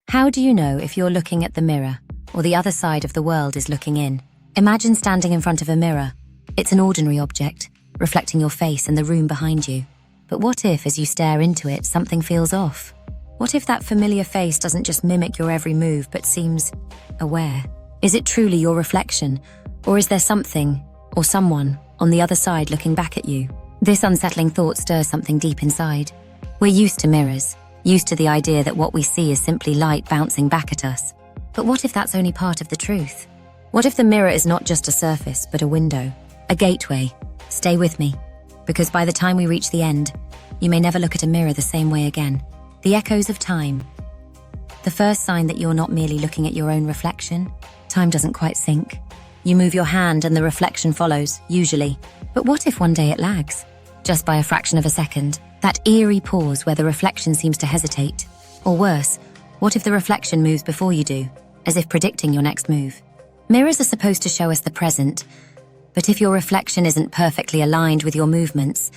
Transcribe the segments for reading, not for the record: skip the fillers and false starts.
How do you know if you're looking at the mirror or the other side of the world is looking in? Imagine standing in front of a mirror. It's an ordinary object, reflecting your face and the room behind you. But what if, as you stare into it, something feels off? What if that familiar face doesn't just mimic your every move but seems aware? Is it truly your reflection, or is there something or someone on the other side looking back at you? This unsettling thought stirs something deep inside. We're used to mirrors, used to the idea that what we see is simply light bouncing back at us. But what if that's only part of the truth? What if the mirror is not just a surface, but a window, a gateway? Stay with me, because by the time we reach the end, you may never look at a mirror the same way again. The echoes of time. The first sign that you're not merely looking at your own reflection. Time doesn't quite sync. You move your hand and the reflection follows, usually. But what if one day it lags? Just by a fraction of a second. That eerie pause where the reflection seems to hesitate. Or worse, what if the reflection moves before you do, as if predicting your next move? Mirrors are supposed to show us the present, but if your reflection isn't perfectly aligned with your movements,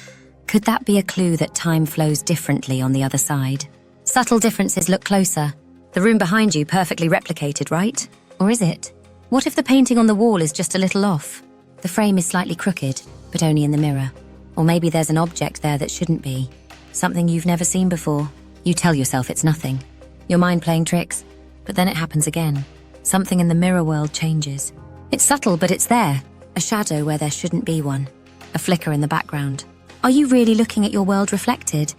could that be a clue that time flows differently on the other side? Subtle differences look closer. The room behind you perfectly replicated, right? Or is it? What if the painting on the wall is just a little off? The frame is slightly crooked, but only in the mirror. Or maybe there's an object there that shouldn't be. Something you've never seen before. You tell yourself it's nothing. Your mind playing tricks. But then it happens again. Something in the mirror world changes. It's subtle, but it's there. A shadow where there shouldn't be one. A flicker in the background. Are you really looking at your world reflected?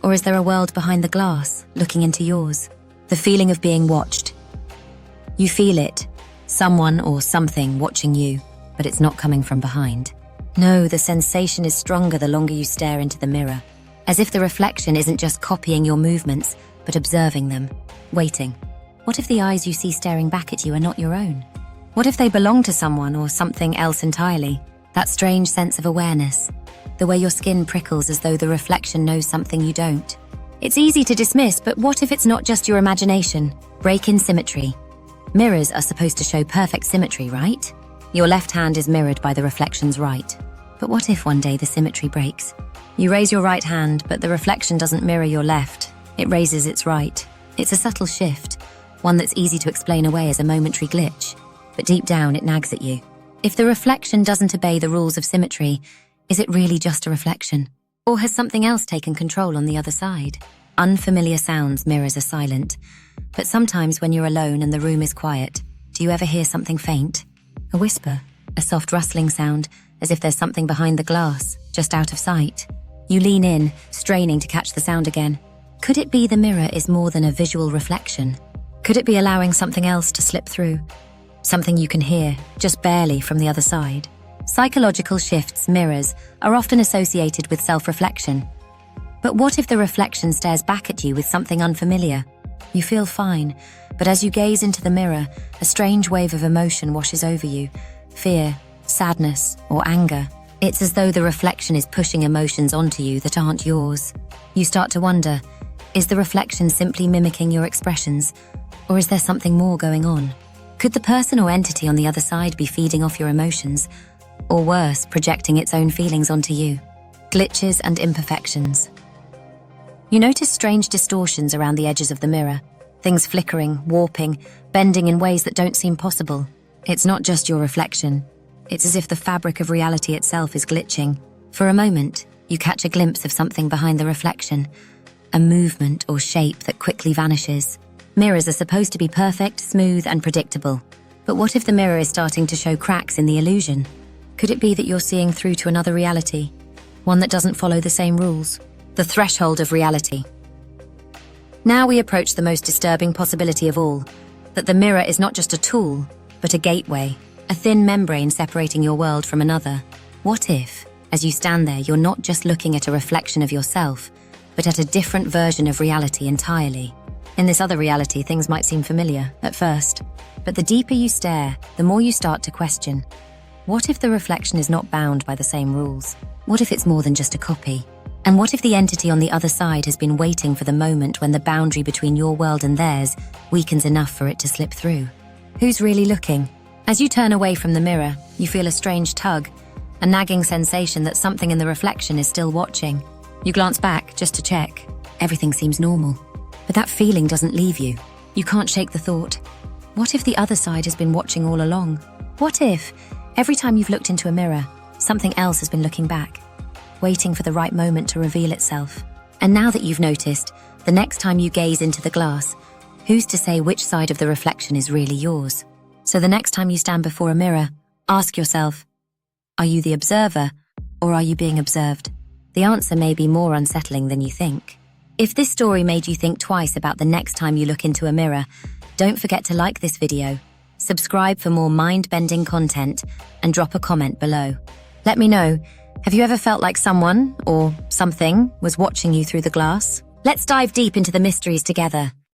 Or is there a world behind the glass, looking into yours? The feeling of being watched. You feel it. Someone or something watching you, but it's not coming from behind. No, the sensation is stronger the longer you stare into the mirror. As if the reflection isn't just copying your movements, but observing them. Waiting. What if the eyes you see staring back at you are not your own? What if they belong to someone or something else entirely? That strange sense of awareness. The way your skin prickles as though the reflection knows something you don't. It's easy to dismiss, but what if it's not just your imagination? Break in symmetry. Mirrors are supposed to show perfect symmetry, right? Your left hand is mirrored by the reflection's right. But what if one day the symmetry breaks? You raise your right hand, but the reflection doesn't mirror your left. It raises its right. It's a subtle shift, one that's easy to explain away as a momentary glitch. But deep down, it nags at you. If the reflection doesn't obey the rules of symmetry, is it really just a reflection? Or has something else taken control on the other side? Unfamiliar sounds mirrors are silent. But sometimes when you're alone and the room is quiet, do you ever hear something faint? A whisper, a soft rustling sound, as if there's something behind the glass, just out of sight. You lean in, straining to catch the sound again. Could it be the mirror is more than a visual reflection? Could it be allowing something else to slip through? Something you can hear, just barely, from the other side. Psychological shifts, mirrors, are often associated with self-reflection. But what if the reflection stares back at you with something unfamiliar? You feel fine, but as you gaze into the mirror, a strange wave of emotion washes over you. Fear, sadness, or anger. It's as though the reflection is pushing emotions onto you that aren't yours. You start to wonder, is the reflection simply mimicking your expressions, or is there something more going on? Could the person or entity on the other side be feeding off your emotions, or worse, projecting its own feelings onto you? Glitches and imperfections. You notice strange distortions around the edges of the mirror, things flickering, warping, bending in ways that don't seem possible. It's not just your reflection. It's as if the fabric of reality itself is glitching. For a moment, you catch a glimpse of something behind the reflection, a movement or shape that quickly vanishes. Mirrors are supposed to be perfect, smooth, and predictable. But what if the mirror is starting to show cracks in the illusion? Could it be that you're seeing through to another reality? One that doesn't follow the same rules? The threshold of reality. Now we approach the most disturbing possibility of all, that the mirror is not just a tool, but a gateway, a thin membrane separating your world from another. What if, as you stand there, you're not just looking at a reflection of yourself, but at a different version of reality entirely? In this other reality, things might seem familiar at first, but the deeper you stare, the more you start to question. What if the reflection is not bound by the same rules? What if it's more than just a copy? And what if the entity on the other side has been waiting for the moment when the boundary between your world and theirs weakens enough for it to slip through? Who's really looking? As you turn away from the mirror, you feel a strange tug, a nagging sensation that something in the reflection is still watching. You glance back just to check. Everything seems normal. But that feeling doesn't leave you. You can't shake the thought. What if the other side has been watching all along? What if, every time you've looked into a mirror, something else has been looking back, waiting for the right moment to reveal itself? And now that you've noticed, the next time you gaze into the glass, who's to say which side of the reflection is really yours? So the next time you stand before a mirror, ask yourself, are you the observer or are you being observed? The answer may be more unsettling than you think. If this story made you think twice about the next time you look into a mirror, don't forget to like this video, subscribe for more mind-bending content, and drop a comment below. Let me know, have you ever felt like someone, or something, was watching you through the glass? Let's dive deep into the mysteries together.